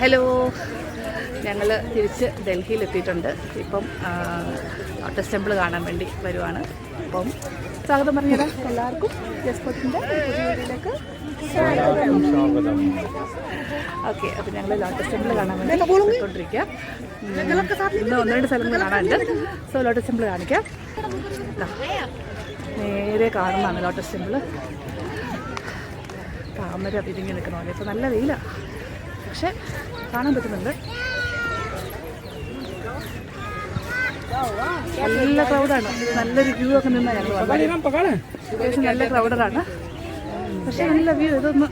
Hello, ഞങ്ങൾ തിരിച്ച് ഡൽഹിയിലെത്തിയിട്ടുണ്ട്. ഇപ്പം ലോട്ടസ് ടെമ്പിൾ കാണാൻ വേണ്ടി വരുവാണ്. അപ്പം സ്വാഗതം പറഞ്ഞത് എല്ലാവർക്കും ജസ്പോട്ടിൻ്റെ വീഡിയോയിലേക്ക് സ്വാഗതം. ഓക്കെ, അപ്പം ഞങ്ങൾ ലോട്ടസ് ടെമ്പിൾ കാണാൻ വേണ്ടി പോയിക്കൊണ്ടിരിക്കുക. ഇന്ന് ഒന്ന് രണ്ട് സ്ഥലങ്ങൾ കാണാനുണ്ട്. സോ ലോട്ടസ് ടെമ്പിൾ കാണിക്കാം. നേരെ കാണുന്നതാണ് ലോട്ടസ് ടെമ്പിൾ. താമര പിരിഞ്ഞ് നിൽക്കണമല്ലോ. ഇപ്പോൾ നല്ല വെയിലാണ്, പക്ഷെ കാണാൻ പറ്റുന്നുണ്ട്. നല്ല ക്രൗഡാണ്. നല്ലൊരു വ്യൂ ഒക്കെ നിന്നാൽ ഞങ്ങൾ അത്യാവശ്യം നല്ല ക്രൗഡറാണ്, പക്ഷെ നല്ല വ്യൂ. ഇതൊന്ന്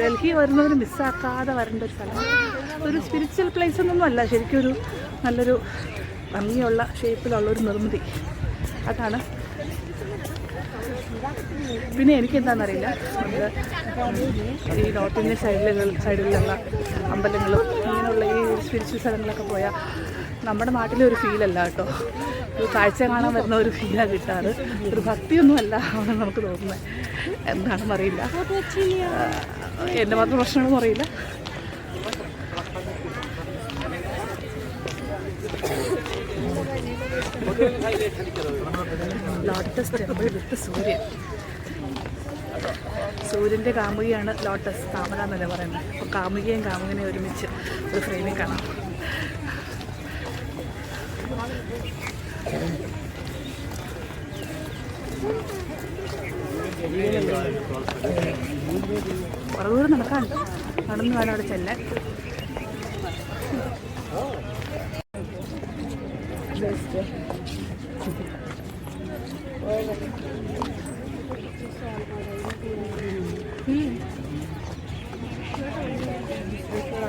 ഡൽഹി വരുന്നവർ മിസ്സാക്കാതെ വരേണ്ട ഒരു സ്ഥലമാണ്. ഒരു സ്പിരിച്വൽ പ്ലേസ് ഒന്നും അല്ല, ശരിക്കും ഒരു നല്ലൊരു ഭംഗിയുള്ള ഷേപ്പിലുള്ളൊരു നിർമ്മിതി അതാണ്. പിന്നെ എനിക്കെന്താണെന്നറിയില്ല, നമ്മൾ ഈ നോർത്ത് ഇന്ത്യൻ സൈഡിലുള്ള അമ്പലങ്ങളും ഇങ്ങനെയുള്ള ഈ സ്പിരിച്വൽ സ്ഥലങ്ങളൊക്കെ പോയാൽ നമ്മുടെ നാട്ടിലെ ഒരു ഫീലല്ല കേട്ടോ. ഒരു കാഴ്ച കാണാൻ വരുന്ന ഒരു ഫീലാണ് കിട്ടാറ്. ഒരു ഭക്തിയൊന്നുമല്ല ആണ് നമുക്ക് തോന്നുന്നത്. എന്താണെന്ന് അറിയില്ല, എൻ്റെ മാത്രം പ്രശ്നമൊന്നും അറിയില്ല. ലോട്ടസ് ടെമ്പിൾ വിത്ത് സൂര്യൻ. സൂര്യൻ്റെ കാമുകിയാണ് ലോട്ടസ്, താമര എന്നല്ലേ പറയുന്നത്. അപ്പോൾ കാമുകിയും കാമുകനെയും ഒരുമിച്ച് ഒരു ഫ്രെയിമിൽ കാണാം. കുറേ ദൂരം നടക്കാനുണ്ട്, നടന്നു വേണം അവിടെ ചെല്ലാൻ.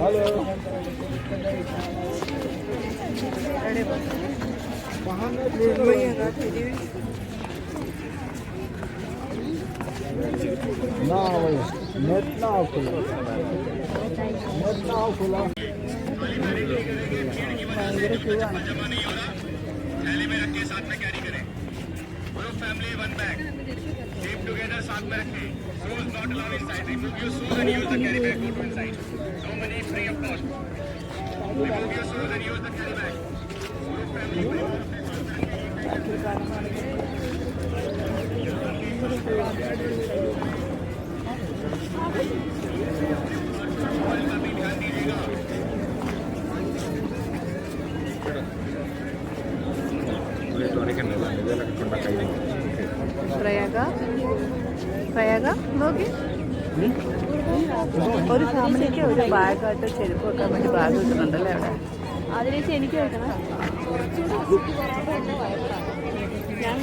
हेलो ना नेट ना खुला ഭയങ്കര ക്യൂ ആണ്. പ്രയാഗ നോക്കി ഒരു ഫാമിലിക്ക് ഒരു ബാഗായിട്ട് ചെരുപ്പ് വെക്കാൻ വേണ്ടി ബാഗ് കിട്ടുന്നുണ്ടല്ലേ അവിടെ. അതിലേക്ക് എനിക്ക് വെക്കണം. ഞാൻ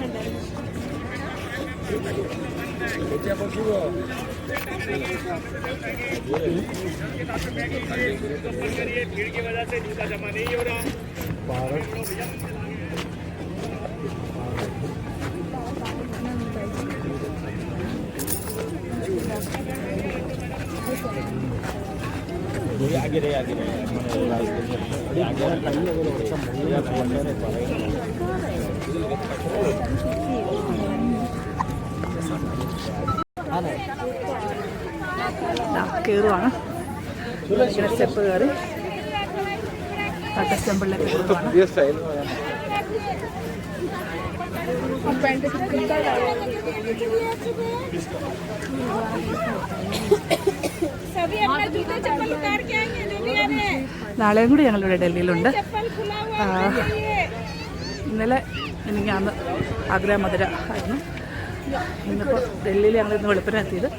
आगे रहे കയറുവാണ്. ഇങ്ങനെ സ്റ്റെപ്പ് കയറി ലോട്ടസ് ടെമ്പിളിലേക്ക് കയറുവാണ്. നാളെയും കൂടി ഞങ്ങളിവിടെ ഡൽഹിയിലുണ്ട്. ഇന്നലെ എനിക്കാന്ന് ആഗ്ര മധുര ആയിരുന്നു. ഇന്നിപ്പോൾ ഡൽഹിയിൽ ഞങ്ങളിന്ന് വെളുപ്പിനെ എത്തിയത്.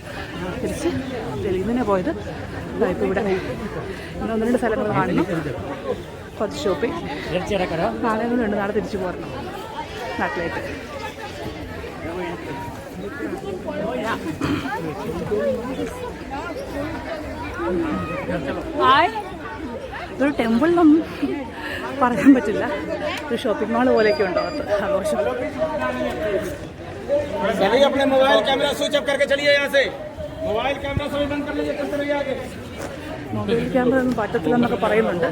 തിരിച്ച് ഡൽഹിയിൽ നിന്ന് പോയത്. ഇപ്പോൾ ഇവിടെ ഇന്ന് ഒന്ന് രണ്ട് സ്ഥലങ്ങൾ കാണുന്നു, കുറച്ച് ഷോപ്പിംഗ്. നാളെയും കൂടി ഉണ്ട്, നാളെ തിരിച്ചു പോരണം നാട്ടിലേക്ക്. ഇതൊരു ടെമ്പിളിലൊന്നും പറയാൻ പറ്റില്ല, ഒരു ഷോപ്പിംഗ് മാൾ പോലെയൊക്കെ ഉണ്ടോ ആഘോഷം. अपने मोबाइल कैमरा स्विच ऑफ करके चलिए यहाँ से. मोबाइल कैमरा सभी बंद कर लीजिए, चलते रहिए आगे. മൊബൈൽ ക്യാമറ ഒന്നും പറ്റത്തില്ലെന്നൊക്കെ പറയുന്നുണ്ട്.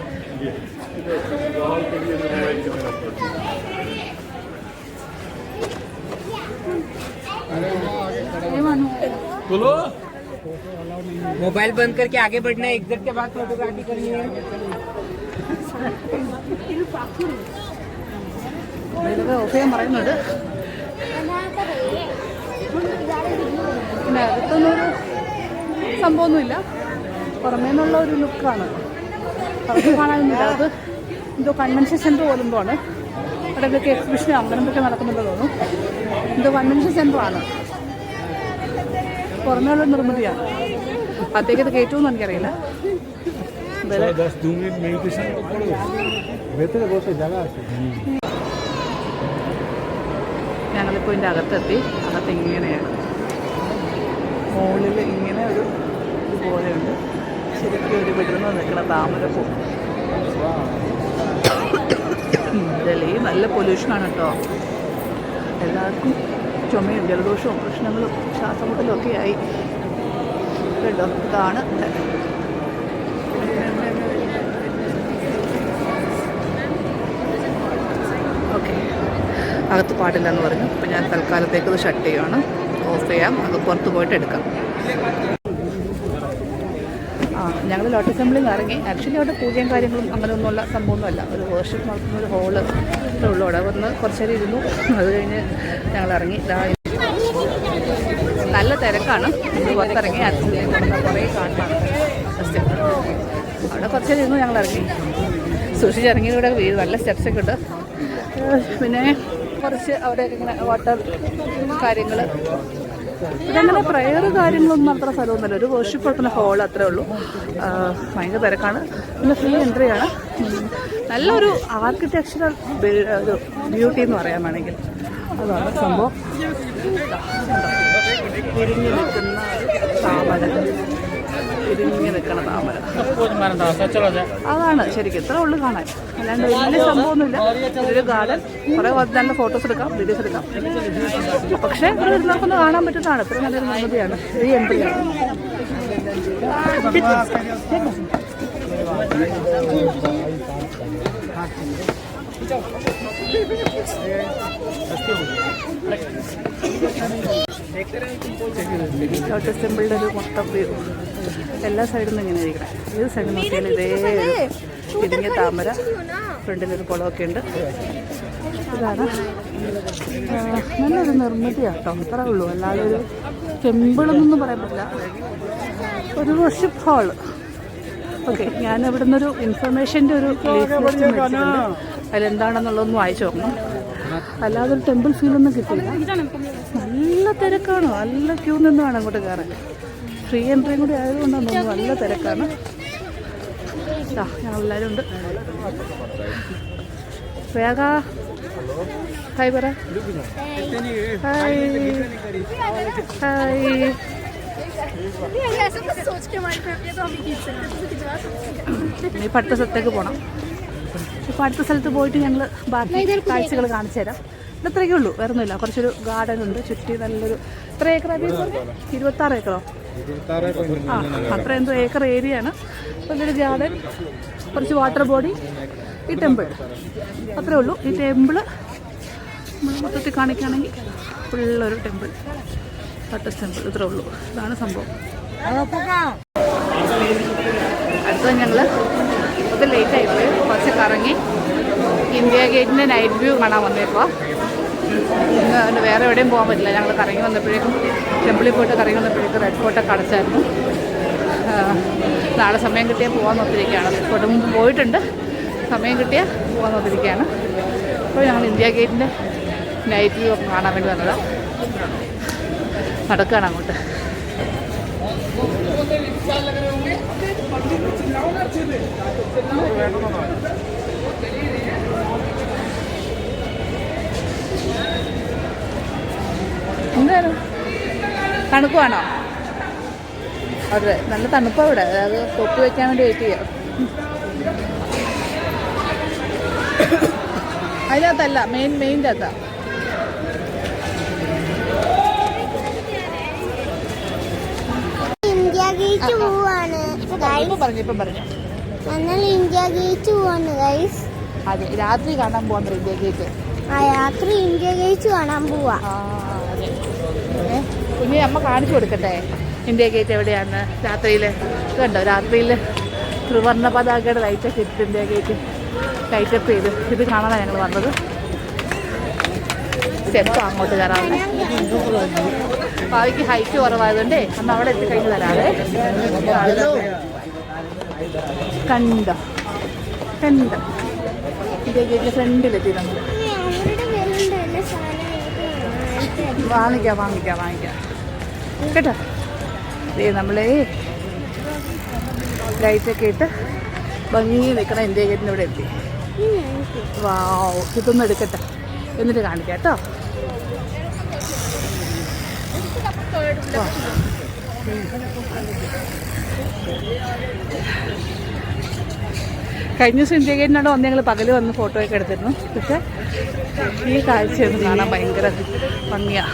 बोलो मोबाइल बंद करके आगे बढ़ना है, एग्जिट के बाद फोटोग्राफी करनी है। ഇതൊക്കെ ഓഫ് ചെയ്യാൻ പറയുന്നുണ്ട്. പിന്നെ അകത്തൊന്നൊരു സംഭവമൊന്നുമില്ല, പുറമേ നിന്നുള്ള ഒരു ലുക്കാണ്. പുറത്ത് കാണാനൊന്നുമില്ല. അത് എന്തോ കൺവെൻഷൻ സെൻറ്റർ പോലെന്തോ ആണ്. അവിടെ എന്തൊക്കെ എക്സിബിഷനോ അങ്ങനെ എന്തൊക്കെ നടക്കുന്നുണ്ടെന്ന് തോന്നുന്നു. എന്തോ കൺവെൻഷൻ സെൻറ്ററാണ്. പുറമേയുള്ള നിർമ്മിതിയാണ്. അകത്തേക്ക് ഇത് കയറ്റുമെന്ന് എനിക്കറിയില്ല. ഞങ്ങളിപ്പോൾ ഇതിൻ്റെ അകത്തെത്തി. അകത്ത് ഇങ്ങനെയാണ്, മുകളിൽ ഇങ്ങനെ ഒരു ഇതുപോലെയുണ്ട്. ശരിക്കും ഒരു വിടുന്ന നിൽക്കുന്ന താമരപ്പൂ. ഡൽഹി നല്ല പൊല്യൂഷനാണ് കേട്ടോ. എല്ലാവർക്കും ചുമയും ജലദോഷവും പ്രശ്നങ്ങളും ശ്വാസമുട്ടലും ഒക്കെ ആയി കേട്ടോ. ഇതാണ് ഓക്കെ. അകത്ത് പാടില്ലെന്ന് പറഞ്ഞു. അപ്പോൾ ഞാൻ തൽക്കാലത്തേക്ക് ഇത് ഷട്ട് ചെയ്യുവാണ്. ഓഫ് ചെയ്യാം. അത് പുറത്ത് പോയിട്ട് എടുക്കാം. ഞങ്ങൾ ലോട്ടസ് ടെമ്പിളിൽ ഇറങ്ങി. ആക്ച്വലി അവിടെ പൂജയും കാര്യങ്ങളും അങ്ങനെയൊന്നുമുള്ള സംഭവമൊന്നുമല്ല. ഒരു വർഷിപ്പ് നടത്തുന്ന ഒരു ഹോള് ഉള്ളൂ. അവിടെ വന്ന് കുറച്ച് നേരം ഇരുന്നു. അത് കഴിഞ്ഞ് ഞങ്ങൾ ഇറങ്ങി. നല്ല തിരക്കാണ്. പുറത്തിറങ്ങി ആക്ച്വലി കുറേ കാണാൻ ജസ്റ്റ് അവിടെ കുറച്ച് നേരം ഇരുന്നു. ഞങ്ങൾ ഇറങ്ങി സൂക്ഷിച്ചിറങ്ങിയതൂടെ നല്ല സ്റ്റെപ്സൊക്കെ ഉണ്ട്. പിന്നെ കുറച്ച് അവിടെ ഇങ്ങനെ വാട്ടർ കാര്യങ്ങൾ, ഇതങ്ങനെ പ്രയർ കാര്യങ്ങളൊന്നും അത്ര സ്ഥലമൊന്നുമില്ല. ഒരു വർഷിപ്പ് നടത്തുന്ന ഹോൾ അത്രേ ഉള്ളൂ. ഭയങ്കര തിരക്കാണ്. പിന്നെ ഫ്രീ എൻട്രിയാണ്. നല്ലൊരു ആർക്കിടെക്ചറൽ ഒരു ബ്യൂട്ടി എന്ന് പറയാൻ വേണമെങ്കിൽ അതാണ് സംഭവം. തിരിഞ്ഞു നിൽക്കുന്ന താമര, തിരിഞ്ഞു നിൽക്കുന്ന താമര അതാണ് ശരിക്കും. ഇത്ര ഉള്ളു കാണാൻ. അല്ലാണ്ട് വലിയ സംഭവമൊന്നുമില്ല. ഒരു ഗാർഡൻ, കുറേ നല്ല ഫോട്ടോസ് എടുക്കാം, വീഡിയോസ് എടുക്കാം. പക്ഷേ ഇവിടെ ഇരുന്നവർക്കൊന്ന് കാണാൻ പറ്റുന്നതാണ്. ഇത്ര നല്ലൊരു നിർമ്മിതിയാണ്. ഈ എൻട്രിയാണ്. ലോട്ടസ് ടെമ്പിളിൻ്റെ ഒരു മൊത്തം വ്യൂ എല്ലാ സൈഡിൽ നിന്നും ഇങ്ങനെ ഇരിക്കണം. ഏത് സൈഡിൽ നോക്കിയാലും ഇതേ തിരിഞ്ഞ താമര. ഫ്രണ്ടിലൊരു കുളമൊക്കെ ഉണ്ട്. ഇതാണ് നല്ലൊരു നിർമ്മിതിയാണ് കേട്ടോ. അത്രേ ഉള്ളൂ. അല്ലാതെ ഒരു ടെമ്പിളെന്നൊന്നും പറയാൻ പറ്റില്ല. ഒരു വർഷിപ്പ് ഹാള്. ഓക്കെ, ഞാൻ ഇവിടെ നിന്നൊരു ഇൻഫർമേഷൻ്റെ ഒരു മേടിച്ചിട്ടുണ്ട്. അതിലെന്താണെന്നുള്ളതൊന്നും വായിച്ചു നോക്കണം. അല്ലാതൊരു ടെമ്പിൾ ഫീലൊന്നും കിട്ടില്ല. നല്ല തിരക്കാണ്. നല്ല ക്യൂ നിന്ന് വേണം അങ്ങോട്ട് കയറാൻ. ഫ്രീ എൻട്രിയും കൂടി ആയതുകൊണ്ടാണ് തോന്നുന്നു നല്ല തിരക്കാണ്. ഞങ്ങളെല്ലാവരും ഉണ്ട്. വേഗ ഹായ് പറ. Hi hi. ഇപ്പം അടുത്ത സ്ഥലത്തേക്ക് പോകണം. ഇപ്പം അടുത്ത സ്ഥലത്ത് പോയിട്ട് ഞങ്ങൾ ബാക്കി കാഴ്ചകൾ കാണിച്ചു തരാം. ഇത്രയൊക്കെ ഉള്ളൂ, വേറെ ഒന്നുമില്ല. കുറച്ചൊരു ഗാർഡൻ ഉണ്ട് ചുറ്റി. നല്ലൊരു എത്ര ഏക്കർ? 26 ഏക്കറോ? അത്ര എന്തോ ഏക്കർ ഏരിയ ആണ്. നല്ലൊരു ഗാർഡൻ, കുറച്ച് വാട്ടർ ബോഡി, ഈ ടെമ്പിൾ. അത്രേ ഉള്ളൂ. ഈ ടെമ്പിള് മൊത്തത്തിൽ കാണിക്കുകയാണെങ്കിൽ ഫുള്ളൊരു ടെമ്പിൾ, ലോട്ടസ് ടെമ്പിൾ. ഇത്രേ ഉള്ളൂ. ഇതാണ് സംഭവം. അടുത്തത് ഞങ്ങൾ ഒത്തിരി ലേറ്റായിപ്പോയി. കുറച്ച് കറങ്ങി ഇന്ത്യ ഗേറ്റിൻ്റെ നൈറ്റ് വ്യൂ കാണാൻ വന്നേപ്പോൾ. ഇന്ന് വേറെ എവിടെയും പോകാൻ പറ്റില്ല. ഞങ്ങൾ കറങ്ങി വന്നപ്പോഴേക്കും ടെമ്പിളിൽ പോയിട്ട് കറങ്ങി വന്നപ്പോഴേക്കും റെഡ് ഫോർട്ടൊക്കെ അടച്ചായിരുന്നു. നാളെ സമയം കിട്ടിയാൽ പോകാൻ നോക്കിയിരിക്കുകയാണ്. റെഡ് ഫോർട്ട് മുമ്പ് പോയിട്ടുണ്ട്. സമയം കിട്ടിയാൽ പോകാൻ നോക്കിയിരിക്കുകയാണ്. അപ്പോൾ ഞങ്ങൾ ഇന്ത്യ ഗേറ്റിൻ്റെ നൈറ്റ് വ്യൂ ഒക്കെ കാണാൻ വേണ്ടി വന്നതാണ്. നടക്കുകയാണ് അങ്ങോട്ട്. എന്താണ് തണുപ്പാണോ? അതെ, നല്ല തണുപ്പാണ് ഇവിടെ. അത് തൊപ്പി വയ്ക്കാൻ വേണ്ടി വെയിറ്റ് ചെയ്യാം. അതിനകത്തല്ല, മെയിൻ്റെ അകത്താ. ഇന്ത്യ ഗേറ്റ് പോവാണ്. ഇപ്പം പറഞ്ഞു ഞങ്ങൾ ഇന്ത്യ ഗേറ്റ് പോവാണ് ഗൈസ്. അതെ, രാത്രി കാണാൻ പോകാൻ ഇന്ത്യ ഗേറ്റ്. രാത്രി ഇന്ത്യ ഗേറ്റ് കാണാൻ പോവാ. അതെ. ഇനി അമ്മ കാണിച്ചു കൊടുക്കട്ടെ. ഇന്ത്യ ഗേറ്റ് എവിടെയാണ് രാത്രിയിൽ കണ്ടോ, രാത്രിയിൽ ത്രിവർണ്ണ പതാകയുടെ ലൈറ്റൊക്കെ ഇട്ടിട്ട് ഇന്ത്യ ഗേറ്റ് ലൈറ്റപ്പ് ചെയ്ത് ഇത് കാണാനാണ് ഞങ്ങൾ വന്നത്. സ്റ്റെപ്പ് അങ്ങോട്ട് കയറാതെ, ഭാവിക്ക് ഹൈറ്റ് കുറവായതുകൊണ്ടേ അന്ന് അവിടെ എത്തിക്കഴിഞ്ഞ് തരാതെ. കണ്ടോ കണ്ടോ ഇന്ത്യ ഗേറ്റിൻ്റെ ഫ്രണ്ടിലെത്തി നമ്മൾ. വാങ്ങിക്കാം കേട്ടോ. നമ്മളെ ലൈറ്റൊക്കെ ഇട്ട് ഭംഗി നിൽക്കണം ഇന്ത്യ ഗേറ്റിൻ്റെ ഇവിടെ എത്തി. വാവ്, ഇതൊന്നും എടുക്കട്ടെ എന്നിട്ട് കാണിക്കാം കേട്ടോ. കഴിഞ്ഞ ദിവസം ഇന്ത്യ ഗേറ്റിനോട് വന്ന് ഞങ്ങൾ പകൽ വന്ന് ഫോട്ടോയൊക്കെ എടുത്തിരുന്നു. പക്ഷെ ഈ കാഴ്ചയൊന്നും കാണാൻ ഭയങ്കര ഭംഗിയാണ്.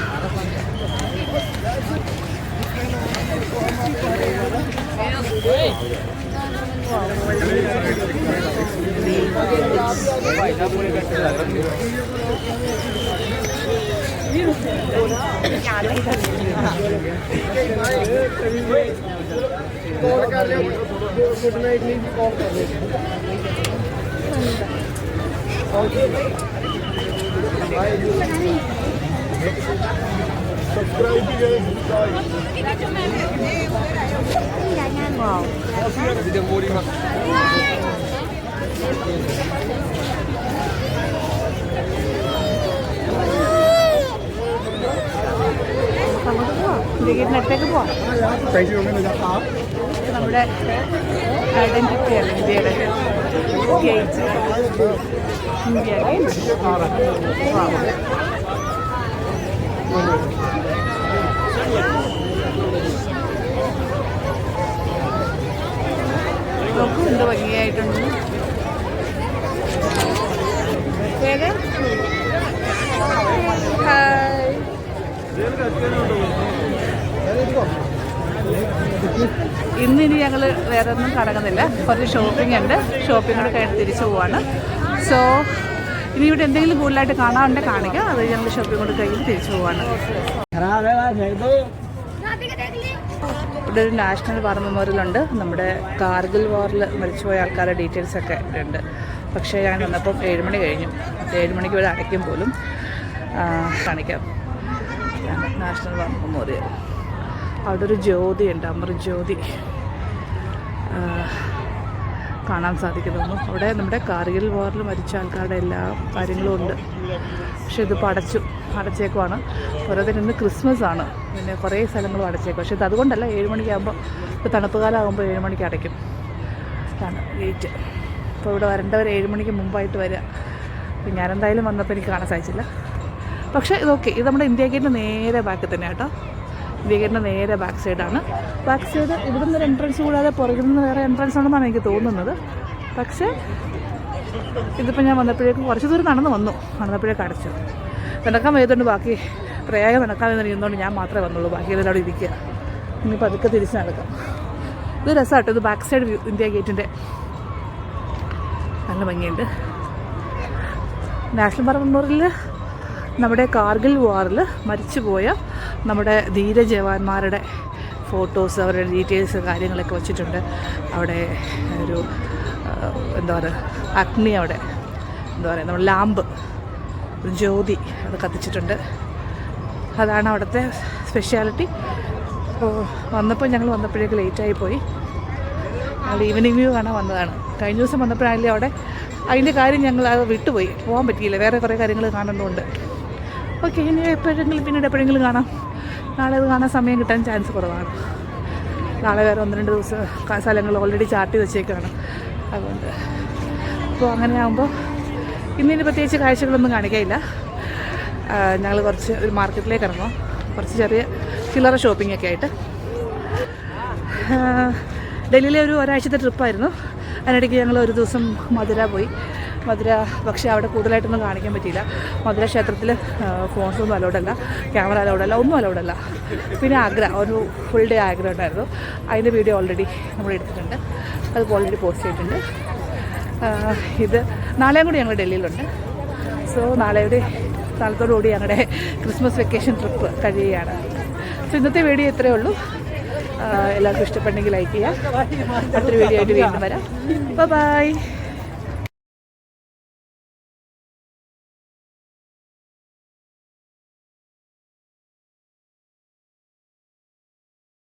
നെറ്റേക്ക് പോവാം. നമ്മുടെ ഐഡന്റിറ്റിയാണ് ഇന്ത്യയുടെ ഗേറ്റ്. ഇന്ത്യ ഗേറ്റ് നോക്കൂ എന്ത് ഭംഗിയായിട്ടുണ്ട്. ഇന്നിനി ഞങ്ങൾ വേറെ ഒന്നും കടങ്ങുന്നില്ല. കുറച്ച് ഷോപ്പിംഗ് ഉണ്ട്. ഷോപ്പിംഗ് കൂടെ കഴിഞ്ഞ് തിരിച്ചു പോവാണ്. സോ ഇനി ഇവിടെ എന്തെങ്കിലും കൂടുതലായിട്ട് കാണാനുണ്ടെങ്കിൽ കാണിക്കാം. അത് ഞങ്ങൾ ഷോപ്പിംഗ് കൂടെ കഴിഞ്ഞ് തിരിച്ചു പോവാണ്. ഇവിടെ ഒരു നാഷണൽ വാർ മെമ്മോറിയലുണ്ട്. നമ്മുടെ കാർഗിൽ വാറിൽ മരിച്ചുപോയ ആൾക്കാരുടെ ഡീറ്റെയിൽസൊക്കെ ഉണ്ട്. പക്ഷേ ഞാൻ വന്നപ്പം 7 മണി കഴിഞ്ഞു. 7 മണിക്ക് ഇവിടെ അടയ്ക്കും പോലും. കാണിക്കാം. National war memorial. അവിടെ ഒരു ജ്യോതിയുണ്ട്, അമർജ്യോതി കാണാൻ സാധിക്കുന്നു. അവിടെ നമ്മുടെ കാർഗിൽ വാറിൽ മരിച്ച ആൾക്കാരുടെ എല്ലാ കാര്യങ്ങളും ഉണ്ട്. പക്ഷേ ഇതിപ്പോൾ അടച്ചേക്കുവാണ്. പോരാതെ ഇന്ന് ക്രിസ്മസ് ആണ്. പിന്നെ കുറേ സ്ഥലങ്ങളും അടച്ചേക്കും. പക്ഷേ ഇത് അതുകൊണ്ടല്ല, 7 മണിക്കാകുമ്പോൾ ഇപ്പോൾ തണുപ്പ് കാലമാകുമ്പോൾ 7 മണിക്ക് അടയ്ക്കും. ഇതാണ് ഗേറ്റ്. അപ്പോൾ ഇവിടെ വരേണ്ടവർ 7 മണിക്ക് മുമ്പായിട്ട് വരിക. അപ്പം ഞാനെന്തായാലും വന്നപ്പോൾ എനിക്ക് കാണാൻ സാധിച്ചില്ല. പക്ഷേ ഇതൊക്കെ ഇത് നമ്മുടെ ഇന്ത്യ ഗേറ്റിൻ്റെ നേരെ ബാക്ക് തന്നെയാണ് കേട്ടോ. ഇന്ത്യ ഗേറ്റിൻ്റെ നേരെ ബാക്ക് സൈഡാണ്. ബാക്ക് സൈഡ് ഇവിടെ നിന്നൊരു എൻട്രൻസ് കൂടാതെ പുറകിൽ നിന്ന് വേറെ എൻട്രൻസ് ഉണ്ടെന്നാണ് എനിക്ക് തോന്നുന്നത്. പക്ഷേ ഇതിപ്പോൾ ഞാൻ വന്നപ്പോഴേക്കും കുറച്ച് ദൂരം നടന്നപ്പോഴേക്കും അടച്ചു. നടക്കാൻ വയ്യതുകൊണ്ട് ബാക്കി പ്രയാഗം നടക്കാൻ നിന്നതുകൊണ്ട് ഞാൻ മാത്രമേ വന്നുള്ളൂ. ബാക്കി എല്ലാവരും അവിടെ ഇരിക്കുക. ഇനിയിപ്പോൾ അതൊക്കെ തിരിച്ച് നടക്കാം. ഇത് രസമാട്ടോ. ഇത് ബാക്ക് സൈഡ് വ്യൂ ഇന്ത്യ ഗേറ്റിൻ്റെ നല്ല ഭംഗിയുണ്ട്. നാഷണൽ വാർ മെമ്മോറിയലിൽ നമ്മുടെ കാർഗിൽ വാറിൽ മരിച്ചുപോയ നമ്മുടെ ധീര ജവാന്മാരുടെ ഫോട്ടോസ്, അവരുടെ ഡീറ്റെയിൽസ് കാര്യങ്ങളൊക്കെ വച്ചിട്ടുണ്ട്. അവിടെ ഒരു എന്താ പറയുക അഗ്നി, അവിടെ എന്താ പറയുക നമ്മൾ ലാമ്പ്, ഒരു ജ്യോതി അത് കത്തിച്ചിട്ടുണ്ട്. അതാണ് അവിടുത്തെ സ്പെഷ്യാലിറ്റി. അപ്പോൾ ഞങ്ങൾ വന്നപ്പോഴേക്ക് ലേറ്റായി പോയി. ഞങ്ങൾ ഈവനിങ് വ്യൂ കാണാൻ വന്നതാണ്. കഴിഞ്ഞ ദിവസം വന്നപ്പോഴാണെങ്കിലും അവിടെ അതിൻ്റെ കാര്യം ഞങ്ങൾ അത് വിട്ടുപോയി, പോകാൻ പറ്റിയില്ല. വേറെ കുറേ കാര്യങ്ങൾ കാണേണ്ടതുണ്ട്. ഓക്കെ, ഇനി പിന്നീട് എപ്പോഴെങ്കിലും കാണാം. നാളെ അത് കാണാൻ സമയം കിട്ടാൻ ചാൻസ് കുറവാണ്. നാളെ വേറെ 1-2 ദിവസം സ്ഥലങ്ങൾ ഓൾറെഡി ചാർട്ട് വെച്ചേക്കാണ്. അതുകൊണ്ട് അപ്പോൾ അങ്ങനെ ആകുമ്പോൾ ഇന്നിന് പ്രത്യേകിച്ച് കാഴ്ചകളൊന്നും കാണിക്കാനില്ല. ഞങ്ങൾ കുറച്ച് ഒരു മാർക്കറ്റിലേക്ക് ഇറങ്ങും. കുറച്ച് ചെറിയ ചില്ലറ ഷോപ്പിങ്ങൊക്കെ ആയിട്ട്. ഡൽഹിയിലെ ഒരാഴ്ചത്തെ ട്രിപ്പായിരുന്നു. അതിനിടയ്ക്ക് ഞങ്ങൾ ഒരു ദിവസം മധുര പോയി. പക്ഷേ അവിടെ കൂടുതലായിട്ടൊന്നും കാണിക്കാൻ പറ്റിയില്ല. മധുര ക്ഷേത്രത്തിൽ ഫോൺസൊന്നും അലൗഡല്ല, ക്യാമറ അലൗഡല്ല, ഒന്നും അലൗഡല്ല. പിന്നെ ആഗ്ര ഒരു ഫുൾ ഡേ ആഗ്ര ഉണ്ടായിരുന്നു. അതിൻ്റെ വീഡിയോ ഓൾറെഡി നമ്മൾ എടുത്തിട്ടുണ്ട്. അത് ഓൾറെഡി പോസ്റ്റ് ചെയ്തിട്ടുണ്ട്. ഇത് നാളെയും കൂടി ഞങ്ങൾ ഡൽഹിയിലുണ്ട്. സോ നാളത്തോടുകൂടി ഞങ്ങളുടെ ക്രിസ്മസ് വെക്കേഷൻ ട്രിപ്പ് കഴിയുകയാണ്. സോ ഇന്നത്തെ വീഡിയോ ഇത്രയേ ഉള്ളൂ. എല്ലാവർക്കും ഇഷ്ടപ്പെട്ടെങ്കിൽ ലൈക്ക് ചെയ്യുക. അടുത്തൊരു വീഡിയോ ആയിട്ട് വീണ്ടും വരാം. ബൈ.